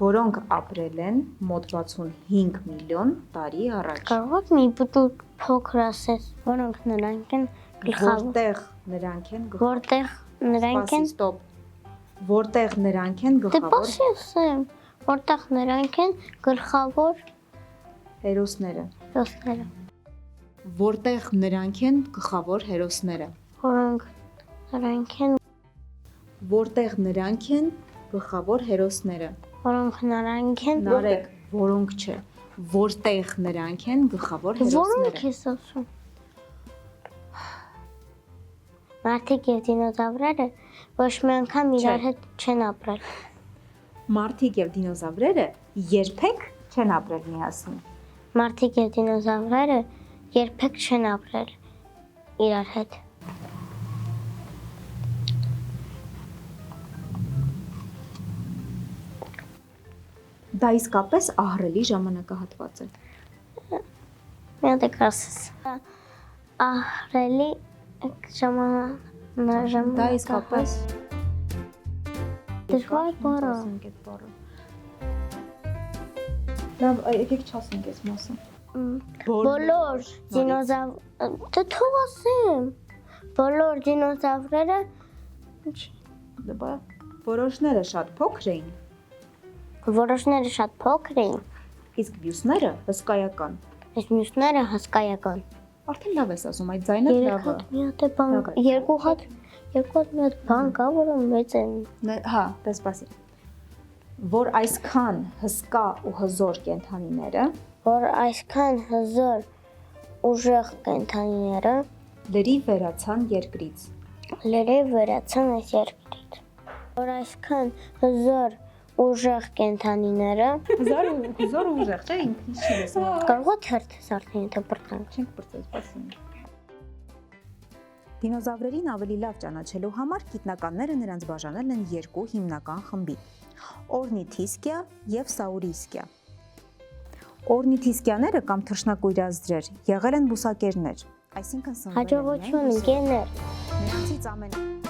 որոնք ապրել են մոտ 65 միլիոն տարի առաջ։ Կարող եք մի բուտուտ փոքր ասես, որոնք նրանք են գլխավոր։ Որտեղ նրանք են գլխավոր։ Դե ասեմ, որտեղ նրանք են գլխավոր հերոսները։ Որտեղ նրանք են գլխավոր հերոսները։ որոնք նրանք են Որտեղ նրանք են գլխավոր հերոսները։ որոնք նրանք են Նարեկ, որոնք չէ։ Որտեղ նրանք են գլխավոր հերոսները։ Որոնք ես ասում։ Մարդիկ եւ դինոզավրերը ոչ մի անգամ իրար հետ չեն ապրել։ Մարդիկ եւ դինոզավրերը երբեք չեն ապրել միասին։ Մարդիկ եւ դինոզավրերը երբեք չեն ապրել իրար հետ։ Դա իսկապես ահռելի ժամանակահատված է։ Մի հատ ասես։ Ահռելի ժամանակ։ Դա իսկապես դժվար բառ է։ Լավ, եկեք չասենք այս մասը։ Բոլոր դինոզավրերը թող ասեմ։ Բոլոր դինոզավրերը Որոշները շատ փոքր էին, որոշները շատ փոքր էին, իսկ մյուսները հսկայական։ իսկ մյուսները հսկայական։ Արդեն լավ ես ասում, այդ ձայնը լավ է։ Երկու հատ մի հատ բան կա, որը մեծ են։ Հա, դեսպասի։ Որ այսքան հսկա ու հզոր կենդանիները լրիվ վերացան երկրից։ Որ այսքան հզոր ուժեղ կենդանիները Հզոր ու ուժեղ, չէ՞, ինքնից չի լսում։ կարող է թերթս արդեն եթե բրտանք։ Չենք բրծել, սպասի։ Դինոզավրերին ավելի լավ ճանաչելու համար գիտնականները նրանց բաժանել են երկու հիմնական խմբի՝ օրնիթիսկիա եւ սաուրիսկիա։ Օրնիթիսկիաները կամ թռչնակույրազդրեր եղել են բուսակերներ, այսինքն սնվել են Հաջողություն, ընկերներ։ նրանցից ամեն